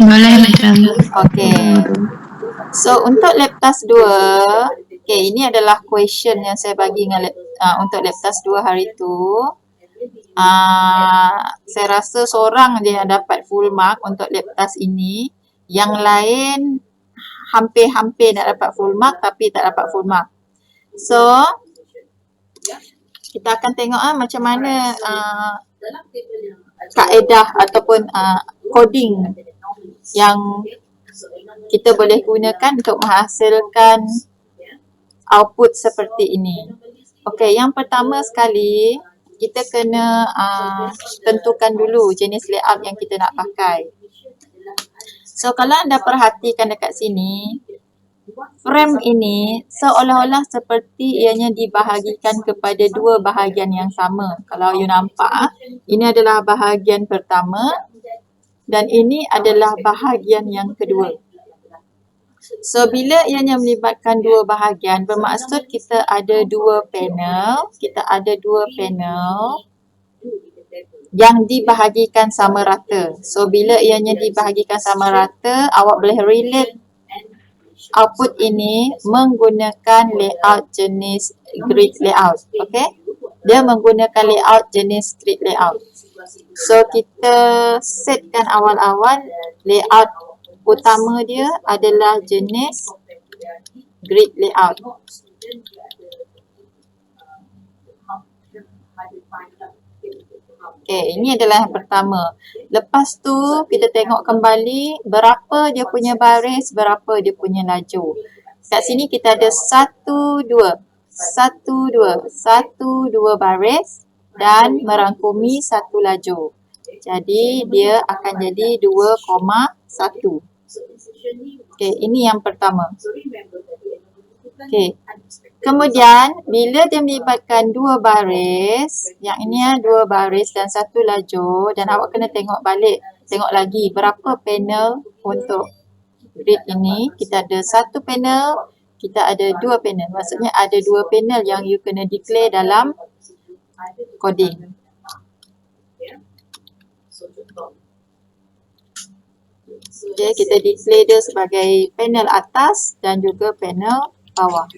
Boleh macam. Okay. So untuk lab task 2, okay, ini adalah question yang saya bagi dengan untuk lab task 2 hari tu. Saya rasa seorang je yang dapat full mark untuk lab task ini. Yang lain hampir-hampir nak dapat full mark tapi tak dapat full mark. So kita akan tengok macam mana kaedah ataupun coding yang kita boleh gunakan untuk menghasilkan output seperti ini. Okey, yang pertama sekali kita kena tentukan dulu jenis layout yang kita nak pakai. So kalau anda perhatikan dekat sini, frame ini seolah-olah seperti ianya dibahagikan kepada dua bahagian yang sama. Kalau you nampak, ini adalah bahagian pertama dan ini adalah bahagian yang kedua. So bila ianya melibatkan dua bahagian, bermaksud kita ada dua panel, yang dibahagikan sama rata. So bila ianya dibahagikan sama rata, awak boleh relate output ini menggunakan layout jenis grid layout. Okay? Dia menggunakan layout jenis grid layout. So kita setkan awal-awal layout utama dia adalah jenis grid layout. Okay, ini adalah yang pertama. Lepas tu kita tengok kembali berapa dia punya baris, berapa dia punya laju. Kat sini kita ada 1, 2 baris dan merangkumi 1 laju. Jadi dia akan jadi 2,1. Okay, ini yang pertama. Okay. Kemudian bila dia melibatkan dua baris, yang ini 2 baris dan 1 laju, dan awak kena tengok balik, tengok lagi berapa panel untuk grid ini. Kita ada 1 panel, kita ada 2 panel. Maksudnya ada 2 panel yang you kena declare dalam coding. Okay, kita declare dia sebagai panel atas dan juga panel bawah.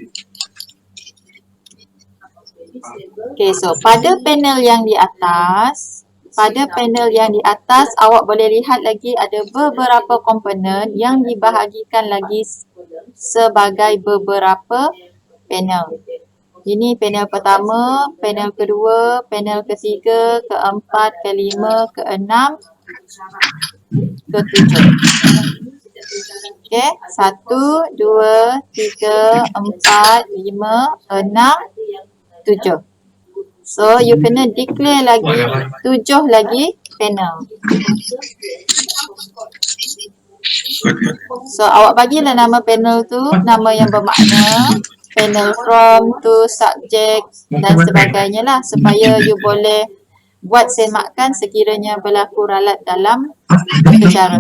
Okay, so pada panel yang di atas, awak boleh lihat lagi ada beberapa komponen yang dibahagikan lagi sebagai beberapa panel. Ini panel pertama, panel kedua, panel ketiga, keempat, kelima, keenam, ketujuh. Okay, 1, 2, 3, 4, 5, 6, 7. So you kena declare lagi 7 lagi panel. So awak bagilah nama panel tu, nama yang bermakna panel from to subject dan sebagainya lah, supaya you boleh buat semakan sekiranya berlaku ralat dalam bicara.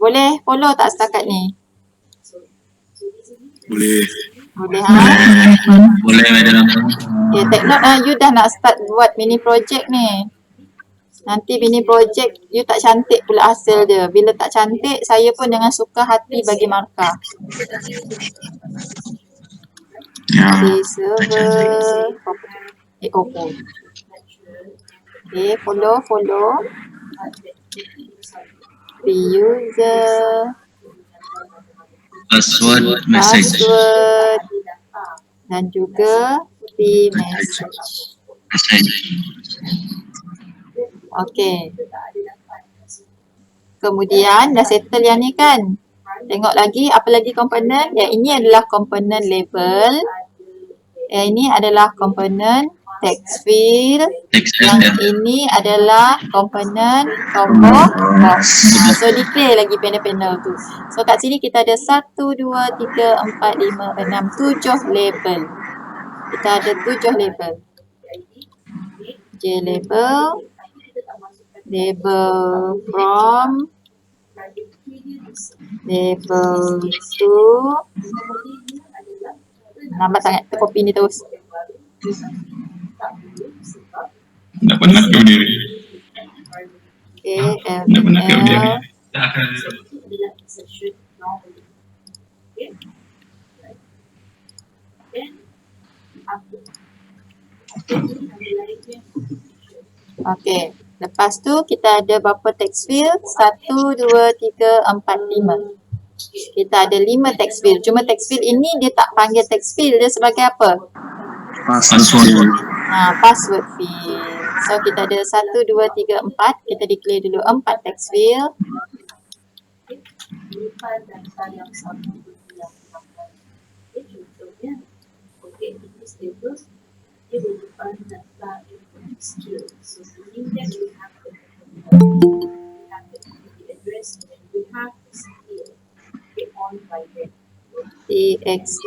Boleh follow tak setakat ni? Boleh. Boleh Boleh madam. Okay, take note you dah nak start buat mini project ni. Nanti mini project you tak cantik pula hasil dia. Bila tak cantik, saya pun dengan suka hati bagi markah. Okay, server. Open. Okay, follow. User. Password message. Dan juga message. Okay. Kemudian dah settle yang ni kan. Tengok lagi apa lagi komponen. Yang ini adalah komponen label. Yang ini adalah komponen text field. Yang ini adalah komponen combo box. So declare lagi panel-panel tu. So kat sini kita ada 1, 2, 3, 4, 5, 6, 7 label. Kita ada 7 label. J label. Label from, label to. Lambat sangat terkopi ni terus. Dapat nak diri. Okay, Benar-benar LDL. Okay, lepas tu kita ada berapa text field? 1, 2, 3, 4, 5. Kita ada 5 text field. Cuma text field ini dia tak panggil text field, dia sebagai apa? Password. Password field. So kita ada 1, 2, 3, 4. Kita declare dulu 4 text field. txt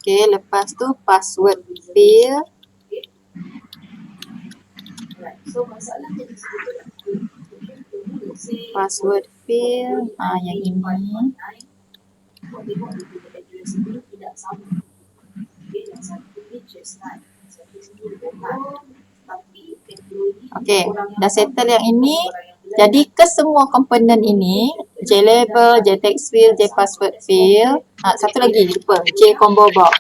Okay, lepas tu password field. Password field, yang ini. Okay, dah settle yang ini. Jadi ke semua komponen ini, JLabel, JTextField, JPasswordField, satu lagi lupa, JComboBox.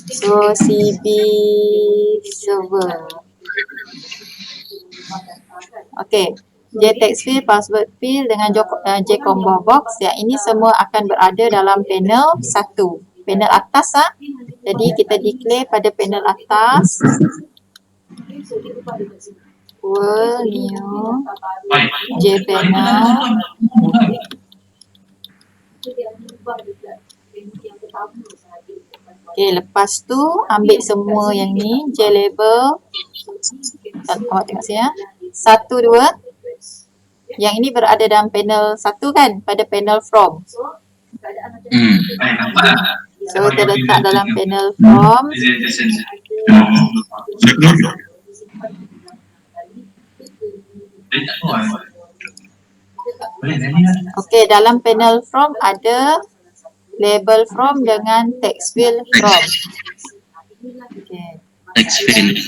So CB server. Okay, JTextField, PasswordField dengan JComboBox, yang ini semua akan berada dalam panel 1. Panel atas Jadi kita declare pada panel atas. New JPanel. Okay, lepas tu ambil semua yang ni, JLabel. Awak tengok sini 1, 2. Yang ini berada dalam panel 1 kan, pada panel from. So terletak dalam panel from. Okay, dalam panel from ada label from dengan text field from. Okay. Text field.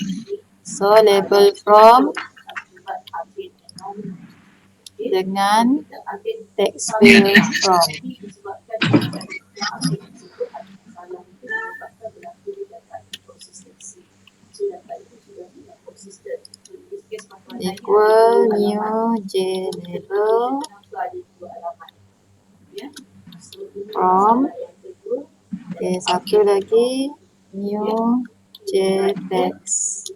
So label from dengan text field from. Equal new JLabel from. Okay, satu lagi new JText.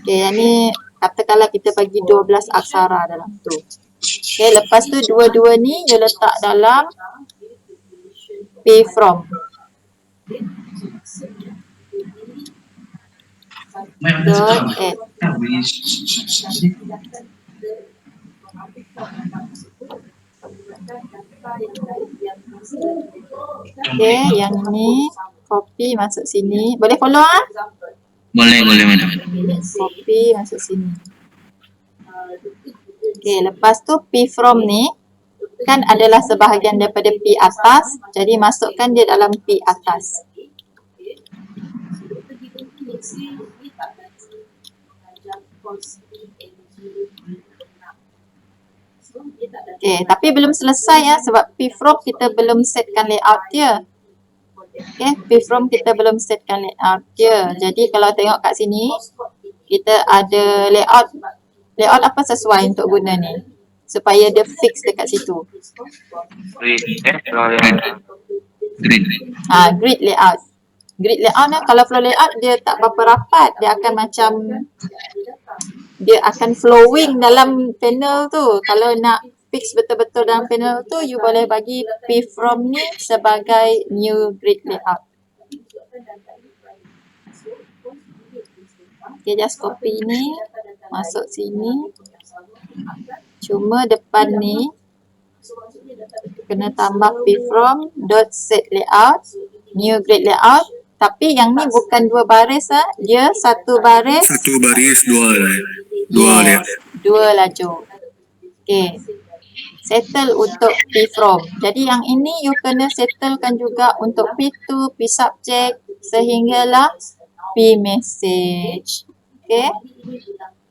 Okay, yang ni katakanlah kita bagi 12 aksara dalam tu. Okay, lepas tu dua-dua ni you letak dalam pay from. Dot add. Okay, yang ni copy masuk sini. Boleh follow Boleh madam. Copy masuk sini. Okay, lepas tu P from ni kan adalah sebahagian daripada P atas. Jadi masukkan dia dalam P atas. Okay, tapi belum selesai sebab P from kita belum setkan layout dia. Okay, P from kita belum setkan layout dia. Jadi kalau tengok kat sini, kita ada layout. Layout apa sesuai untuk guna ni? Supaya dia fix dekat situ. Grid layout. Grid layout kalau flow layout dia tak berapa rapat. Dia akan macam, dia akan flowing dalam panel tu. Kalau nak fix betul-betul dalam panel tu, you boleh bagi P from ni sebagai new grid layout. Okay, just copy ni, masuk sini. Cuma depan ni, kena tambah P from dot set layout, new grid layout, Tapi yang ni bukan 2 baris dia 1 baris. Satu baris, dua lah. Dua dia. Yes, 2 lajur. Okay. Settle untuk P from. Jadi yang ini you kena settlekan juga untuk P2, P subject sehinggalah P message. Okay.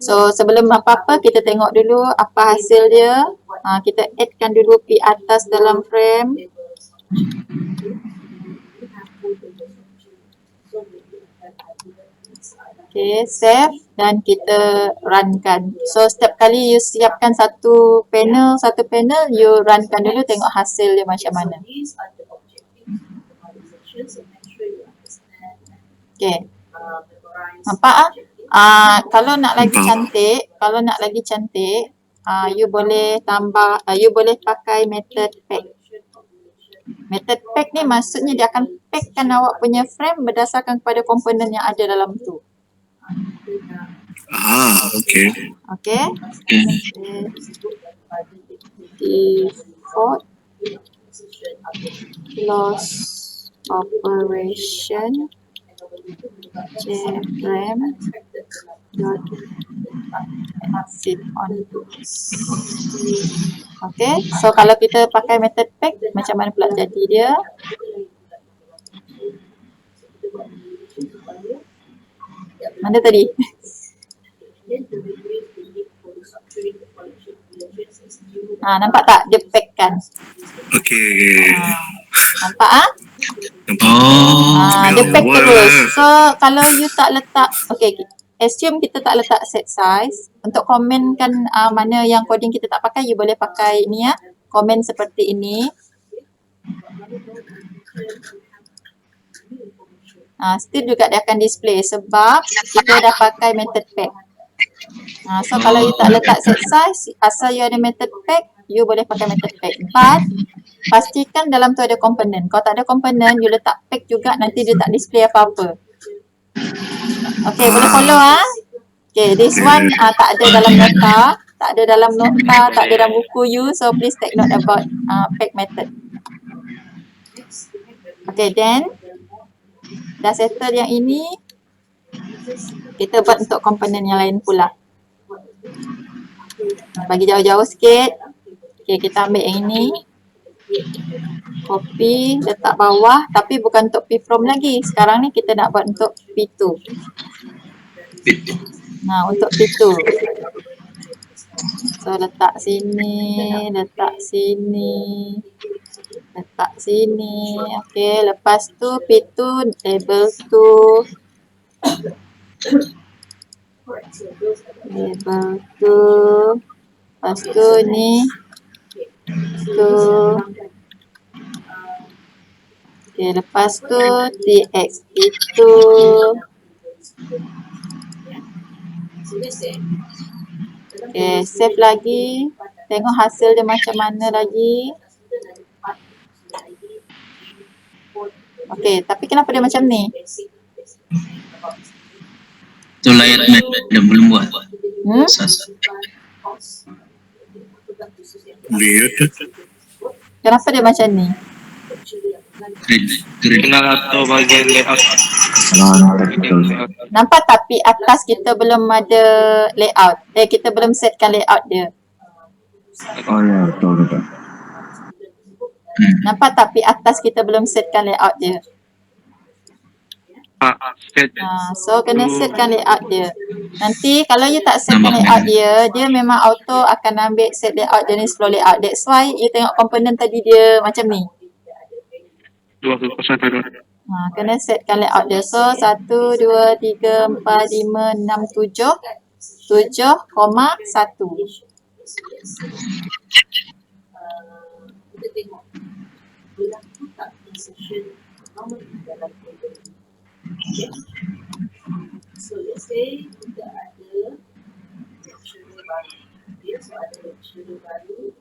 So sebelum apa-apa kita tengok dulu apa hasil dia. Kita addkan dulu P atas dalam frame. Okay, save dan kita runkan. So setiap kali you siapkan satu panel, you runkan dulu tengok hasil dia macam mana. Okay. Nampak kalau nak lagi cantik, you boleh tambah, you boleh pakai method pack. Method pack ni maksudnya dia akan packkan awak punya frame berdasarkan kepada komponen yang ada dalam tu. Okay. Okay. Default close operation frame dot exit on. Okay, so kalau kita pakai method pack macam mana pula jadi dia? Mana tadi? Nampak tak? Dia pack kan? Okay. Nampak Oh. dia pack terus. So kalau you tak letak, okay, assume kita tak letak set size. Untuk komen kan mana yang coding kita tak pakai, you boleh pakai ni komen seperti ini. Still juga dia akan display sebab kita dah pakai method pack. So kalau you tak letak set size, asal you ada method pack, you boleh pakai method pack. But pastikan dalam tu ada komponen. Kalau tak ada komponen, you letak pack juga, nanti dia tak display apa-apa. Okay, boleh follow Okay, this one tak ada dalam nota, tak ada dalam buku you, so please take note about pack method. Okay, then dah settle yang ini, kita buat untuk komponen yang lain pula. Bagi jauh-jauh sikit. Okay, kita ambil yang ini, copy, letak bawah, tapi bukan untuk P from lagi. Sekarang ni kita nak buat untuk P2. Untuk P2. So letak sini, letak sini. Okay, lepas tu P2 label 2. Label 2. Lepas tu ni 2. Okay, lepas tu txt2. Okay, save lagi. Tengok hasil dia macam mana lagi. Okay, tapi kenapa dia macam ni? Tu layout dia belum buat. Lihat. Kenapa dia macam ni? Kenal atau bagian layout. Nampak tapi atas kita belum ada layout. Kita belum setkan layout dia. Oh ya, betul. Nampak tapi atas kita belum setkan layout dia. So kena setkan layout dia. Nanti kalau you tak setkan layout dia, dia memang auto akan ambil set layout jenis flow layout. That's why you tengok komponen tadi dia macam ni. Kena setkan layout dia. So 1, 2, 3, 4, 5, 6, 7. 7,1. So let's say kita ada lecturer baru. So ada lecturer baru.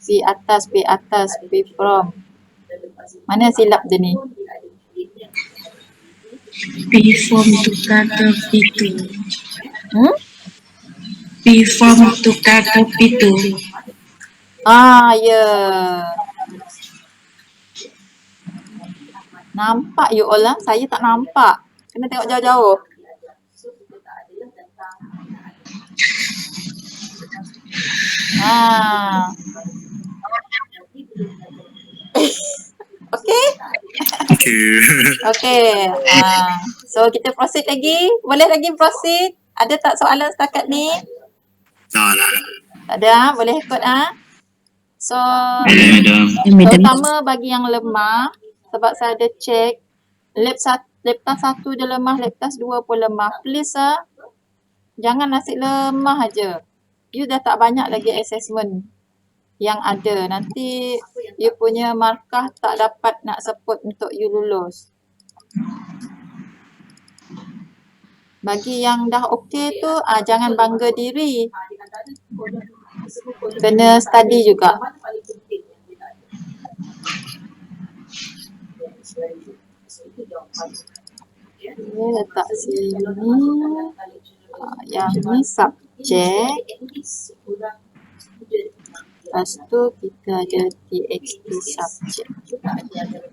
P atas, P from. Mana silap dia ni? P from tukar ke P2. P from tukar ke P2. Ya. Nampak you all lah. Saya tak nampak. Kena tengok jauh-jauh. Okay. Okay. Okay. So kita proceed lagi. Boleh lagi proceed? Ada tak soalan setakat ni? Dah lah. Tak ada, boleh ikut So, Madam. terutama bagi yang lemah, sebab saya ada check, laptop 1 dia lemah, laptop 2 pun lemah. Please jangan nasib lemah aja. You dah tak banyak lagi assessment yang ada. Nanti you punya markah tak dapat nak support untuk you lulus. Bagi yang dah okey tu, jangan bangga diri. Kena study juga. Dia letak sini. Yang ni subjek. Lepas tu kita ada TXT subjek.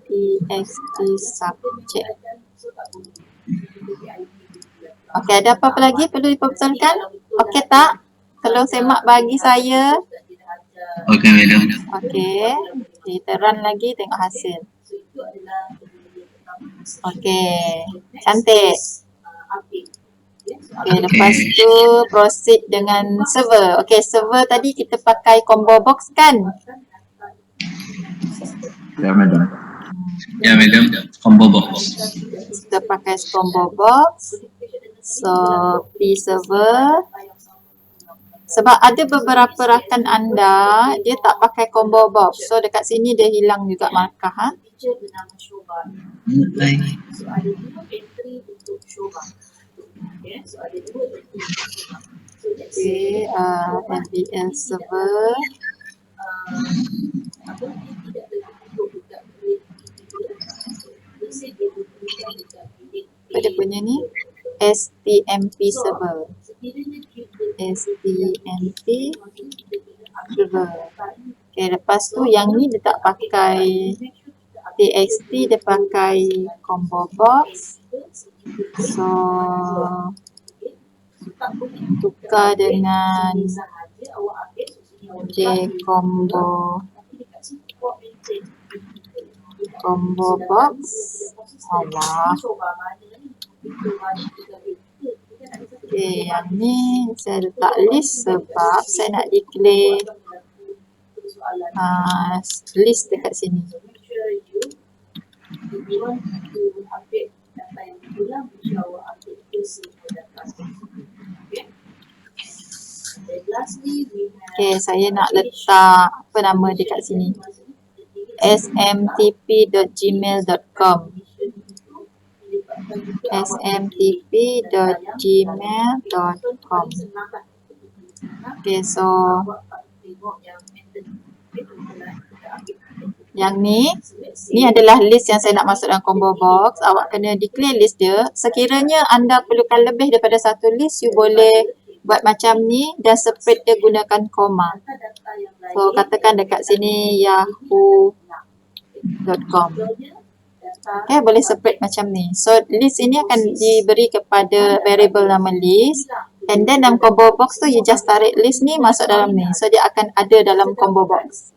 TXT subjek. Okey, ada apa-apa lagi perlu diperbetulkan? Okey tak? Tolong semak bagi saya. Okay, madam. Okey, kita run lagi tengok hasil. Okey, cantik. Okey, lepas tu proceed dengan server. Okey, server tadi kita pakai combo box kan? Ya, madam. Ya, madam. Combo box. Kita pakai combo box. So, P server. Sebab ada beberapa rakan anda, dia tak pakai combo box. So, dekat sini dia hilang juga markah. Okay, MBL server. Apa dia punya ni? STMP server. STMP server. Okay, lepas tu yang ni dia tak pakai TXT, dia pakai combo box. So, tukar dengan combo box. Allah. Okay, yang ni saya letak list sebab saya nak declare list dekat sini. Okay, saya nak letak apa nama dekat sini, smtp.gmail.com smtp.gmail.com. Okay, so yang ni adalah list yang saya nak masuk dalam combo box. Awak kena declare list dia. Sekiranya anda perlukan lebih daripada satu list, you boleh buat macam ni dan separate dia gunakan koma. So, katakan dekat sini yahoo.com. Okay, boleh separate macam ni. So, list ini akan diberi kepada variable nama list. And then dalam combo box tu, you just tarik list ni masuk dalam ni. So, dia akan ada dalam combo box.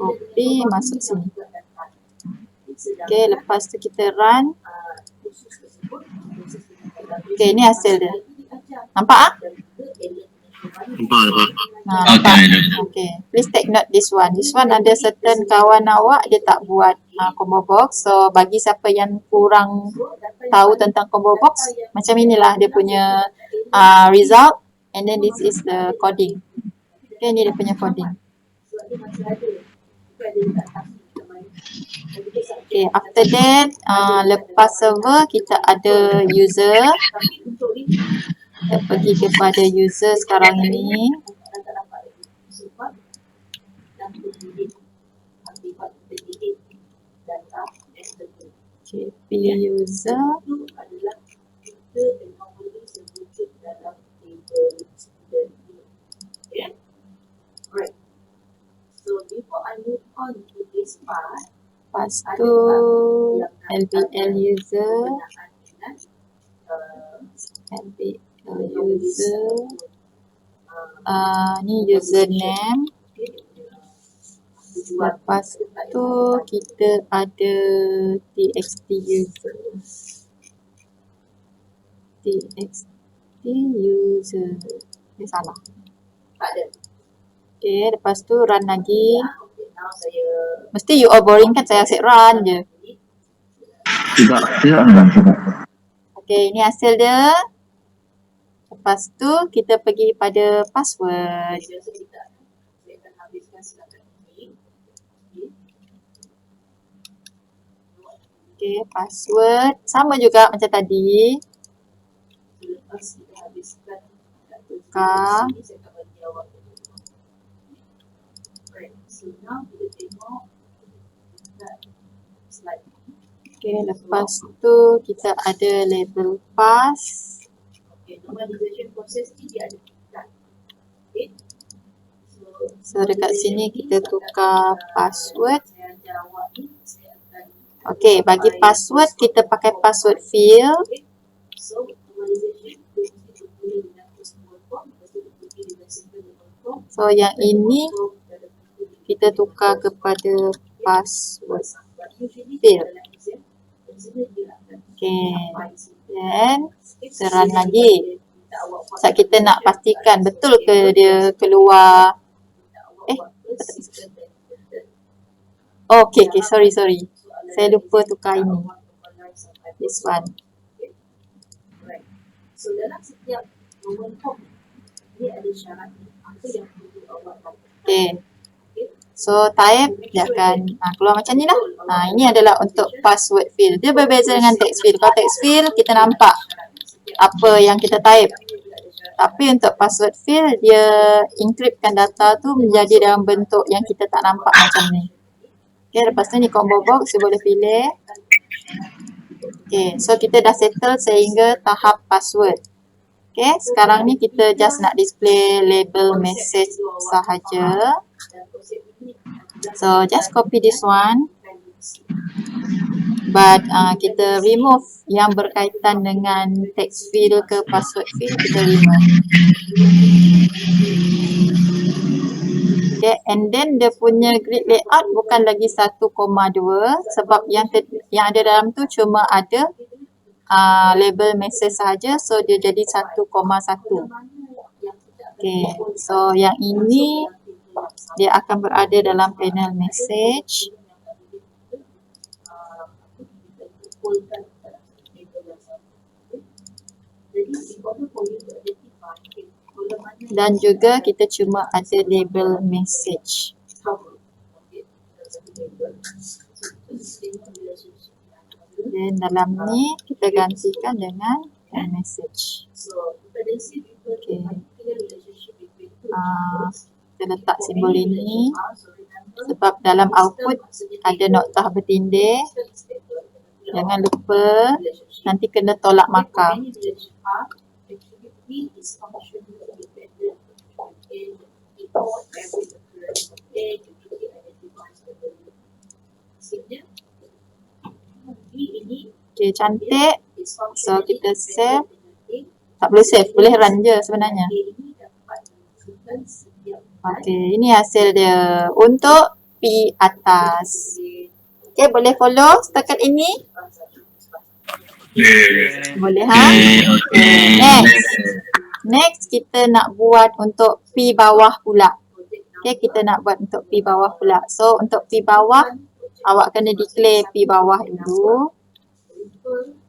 Copy, masuk sini. Okay, lepas tu kita run. Okay, ni hasil dia. Nampak Nampak. nampak? Okay, please take note this one. This one ada certain kawan awak, dia tak buat combo box. So, bagi siapa yang kurang tahu tentang combo box, macam inilah dia punya result. And then this is the coding. Okay, ni dia punya coding. Okay, after that, lepas server, kita ada user. Kita pergi kepada user sekarang ini. KP user. Lepas tu LBL user, ni username. Lepas tu kita ada txt user. txt user. Salah. Okay, lepas tu run lagi. Mesti you all boring kan, saya asyik run je. Tidak tidak. Okay, ini hasil dia. Lepas tu kita pergi pada password. Okay, password sama juga macam tadi. Tukar. Okay, lepas tu kita ada label pass. So dekat sini kita tukar password. Okay, bagi password kita pakai password field. So yang ini kita tukar kepada password field. Okay, then kita run lagi. Sebab kita nak pastikan betul ke dia keluar. Okay, sorry. Saya lupa tukar ini. This one. Okay. So type dia akan keluar macam ni lah. Ini adalah untuk password field. Dia berbeza dengan text field. Kalau text field kita nampak apa yang kita type. Tapi untuk password field dia encryptkan data tu menjadi dalam bentuk yang kita tak nampak macam ni. Okay, lepas tu ni combo box you boleh pilih. Okay, so kita dah settle sehingga tahap password. Okay, sekarang ni kita just nak display label message sahaja. So just copy this one. But kita remove yang berkaitan dengan text field ke password field, kita remove. Okay, and then dia punya grid layout bukan lagi 1,2 sebab yang ada dalam tu cuma ada label message sahaja, so dia jadi 1,1. Okay, so yang ini dia akan berada dalam panel message. Dan juga kita cuma ada label message. Dan dalam ni kita gantikan dengan message. Okay. Kita letak simbol ini sebab dalam output ada noktah bertindih. Jangan lupa nanti kena tolak markah. Okay, cantik. So kita save. Tak perlu save, boleh run je sebenarnya. Okay, ini hasil dia untuk P atas. Okay, boleh follow setakat ini? Boleh Okay. Next kita nak buat untuk P bawah pula. Okay, kita nak buat untuk P bawah pula. So untuk P bawah, awak kena declare P bawah dulu.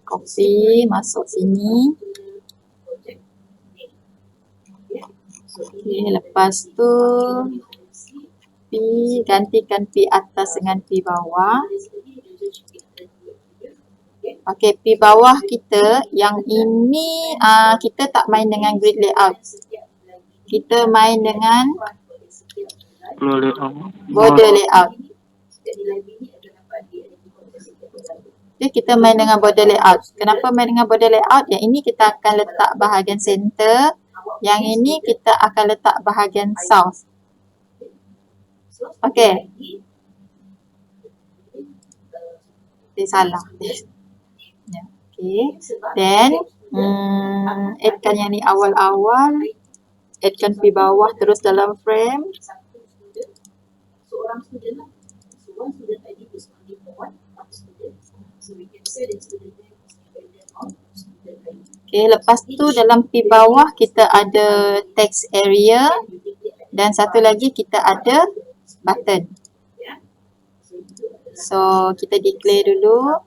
Copy, masuk sini. Okay, lepas tu P, gantikan P atas dengan P bawah. Okay, P bawah kita yang ini kita tak main dengan grid layout. Kita main dengan border layout. Okay, kita main dengan border layout. Kenapa main dengan border layout? Yang ini kita akan letak bahagian center. Yang ini kita akan letak bahagian south. Okay. Okay, salah. Ya, okay. Then, addkan yang ni awal-awal. Addkan pi bawah terus dalam frame. Okay, lepas tu dalam pi bawah kita ada text area dan satu lagi kita ada button. So, kita declare dulu.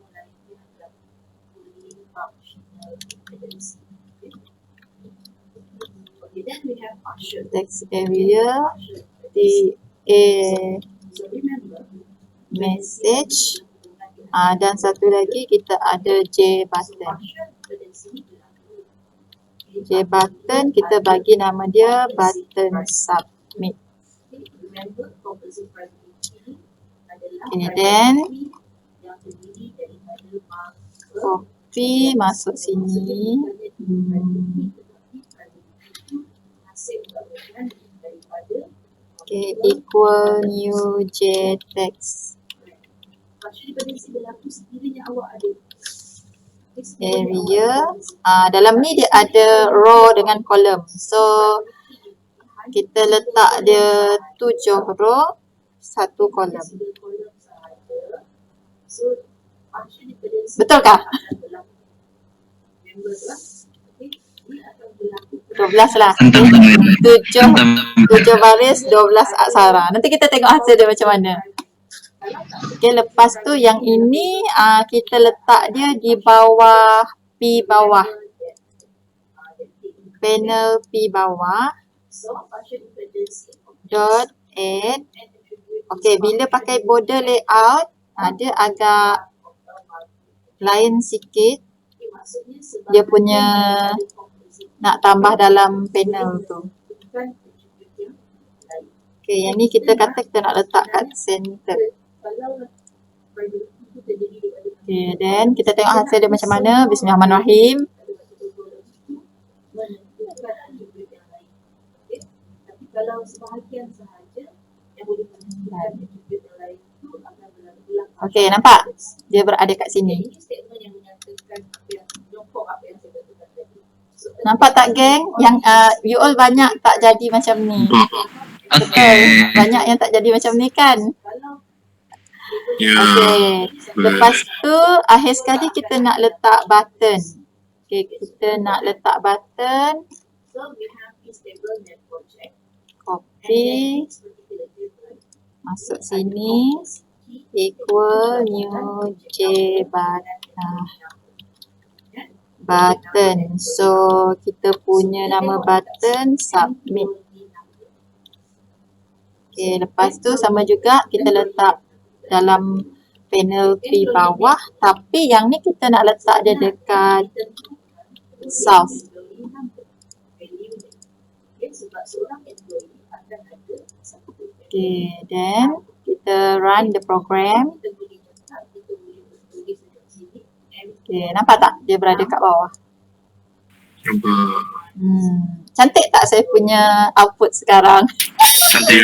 Text area, message, dan satu lagi kita ada J button. J button kita bagi nama dia button submit. Okay, then copy masuk sini. Okay, equal new J text area. Dalam ni dia ada row dengan column. So, kita letak dia 7 row, 1 column. Betulkah? 12 lah. 7 baris, 12 aksara. Nanti kita tengok hasil dia macam mana. Okay, lepas tu yang ini kita letak dia di bawah P bawah. Panel P bawah. Dot add. Okay, bila pakai border layout, dia agak lain sikit. Dia punya nak tambah dalam panel tu. Okay, yang ni kita kata kita nak letak kat center. Okay, then kita tengok hasil dia macam mana. Bismillahirrahmanirrahim. Okay, nampak? Dia berada kat sini. Nampak tak, geng? Yang you all banyak tak jadi macam ni. Okay. Banyak yang tak jadi macam ni kan? Ya. Okay. Lepas tu, akhir sekali kita nak letak button. Okay, kita nak letak button. Copy. Masuk sini. Equal new J button. So, kita punya nama button submit. Okay, lepas tu sama juga kita letak dalam panel P bawah, tapi yang ni kita nak letak dia dekat south. Okay, then kita run the program. Okay, nampak tak dia berada kat bawah? Nampak. Cantik tak saya punya output sekarang? Cantik.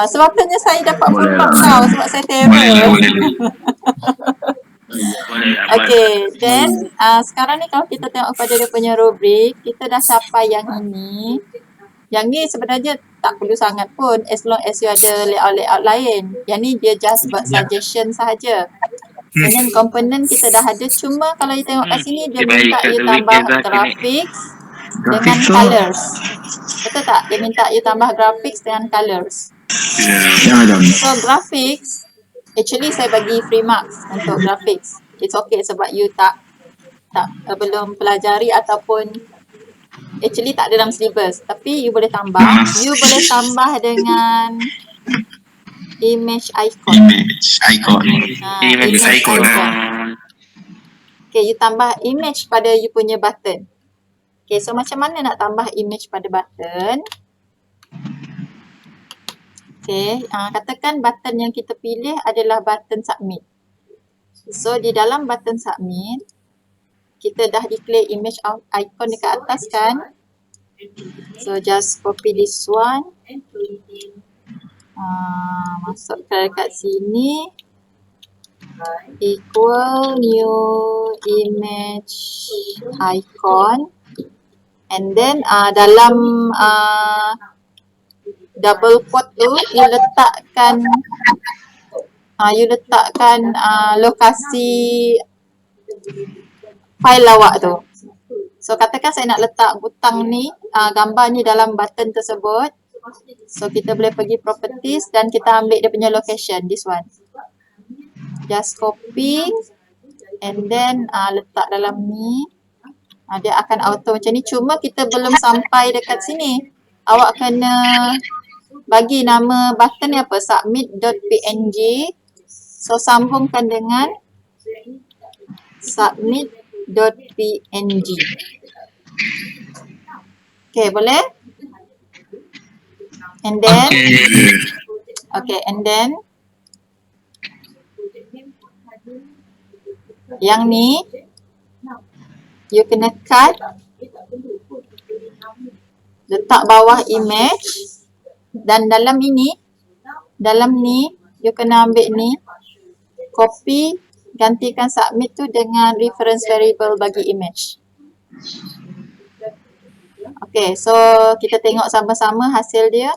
Sebabnya saya dapat full mark tau sebab saya terror. Okay, then sekarang ni kalau kita tengok pada dia punya rubrik, kita dah capai yang ini. Yang ni sebenarnya tak perlu sangat pun as long as you ada layout-layout lain. Yang ni dia just buat suggestion sahaja. Dengan komponen kita dah ada, cuma kalau you tengok kat sini dia minta you tambah graphics dengan colors. Betul tak? Dia minta you tambah graphics dengan colors. Ya, madam. So graphics, actually saya bagi free marks untuk graphics. It's okay sebab you tak belum pelajari ataupun actually tak ada dalam syllabus. Tapi you boleh tambah. You boleh tambah dengan image icon. Image icon. Okay, you tambah image pada you punya button. Okay, so macam mana nak tambah image pada button? Okay, katakan button yang kita pilih adalah button submit. So, di dalam button submit, kita dah declare image icon dekat atas kan? So, just copy this one. Masukkan dekat sini. Equal new image icon. And then dalam double quote tu you letakkan lokasi file lawak tu. So katakan saya nak letak butang ni, gambar ni dalam button tersebut. So kita boleh pergi properties dan kita ambil dia punya location, this one. Just copy and then letak dalam ni. Dia akan auto macam ni. Cuma kita belum sampai dekat sini. Awak kena bagi nama button ni apa? Submit.png. So sambungkan dengan submit.png. Okay, boleh? And then and then yang ni you kena cut, letak bawah image, dan dalam ni you kena ambil ni, copy, gantikan submit tu dengan reference variable bagi image. Okay, so kita tengok sama-sama hasil dia.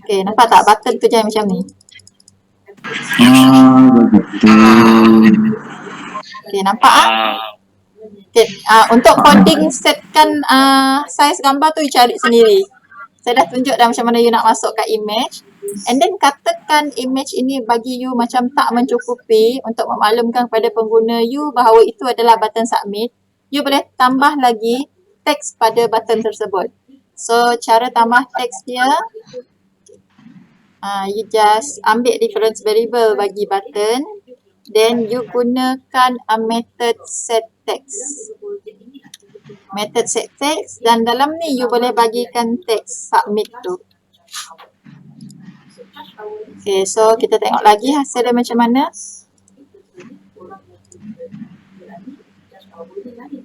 Okay, nampak tak button tu jadi macam ni? Okay, nampak Okay, untuk coding setkan size gambar tu you cari sendiri. Saya dah tunjuk dah macam mana you nak masuk kat image. And then katakan image ini bagi you macam tak mencukupi untuk memaklumkan kepada pengguna you bahawa itu adalah button submit. You boleh tambah lagi teks pada button tersebut. So cara tambah teks dia, you just ambil reference variable bagi button, then you gunakan method set text. Method set text, dan dalam ni you boleh bagikan teks submit tu. Okay, so kita tengok lagi hasil dia macam mana.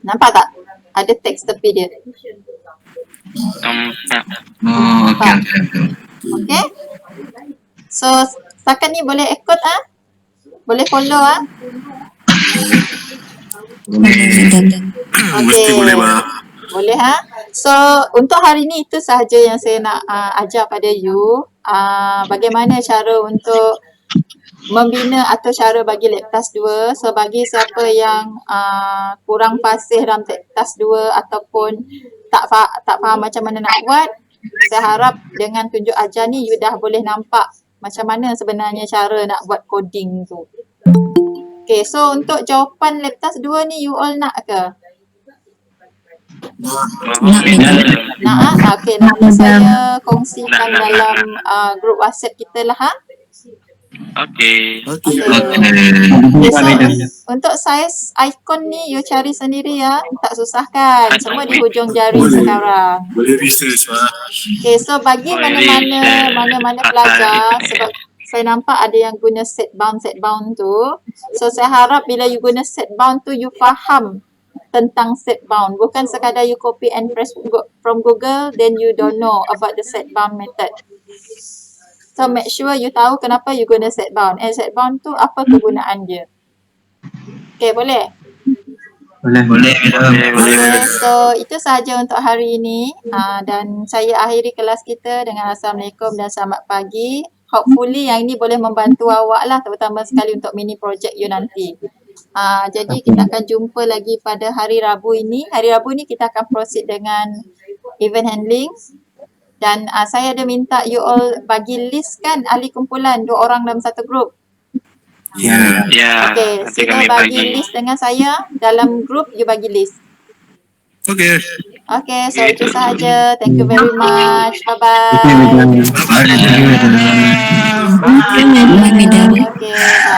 Nampak tak? Ada teks tepi dia. Okay. Okay? So, setakat ni boleh ikut Boleh follow Mesti boleh bah. Boleh So, untuk hari ni itu sahaja yang saya nak ajar pada you. Bagaimana cara untuk membina atau cara bagi lab task 2. So, bagi siapa yang kurang fasih dalam lab task 2 ataupun tak faham macam mana nak buat, saya harap dengan tunjuk ajar ni you dah boleh nampak macam mana sebenarnya cara nak buat coding tu. Okay, so untuk jawapan lab task 2 ni you all nak ke? Nak Okay, nanti saya kongsikan dalam grup WhatsApp kita lah Okay. Okay, so untuk size icon ni you cari sendiri tak susah kan, semua di hujung jari sekarang. Boleh research bah. Okay, so bagi mana-mana pelajar, sebab saya nampak ada yang guna set bound tu. So saya harap bila you guna set bound tu you faham tentang set bound, bukan sekadar you copy and paste from Google then you don't know about the set bound method. So make sure you tahu kenapa you guna set bound, and set bound tu apa kegunaan dia. Okay, boleh? Boleh. So itu sahaja untuk hari ini, dan saya akhiri kelas kita dengan Assalamualaikum dan selamat pagi. Hopefully yang ini boleh membantu awak lah, terutama sekali untuk mini project you nanti. Jadi kita akan jumpa lagi pada hari Rabu ini. Hari Rabu ni kita akan proceed dengan event handling. Dan saya ada minta you all bagi list kan ahli kumpulan 2 orang dalam satu grup. Ya. Okay, Nanti sila kami bagi list dengan saya dalam grup, you bagi list. Okay. Okay, so itu sahaja. Thank you very much. Bye-bye. Bye, madam. Okay,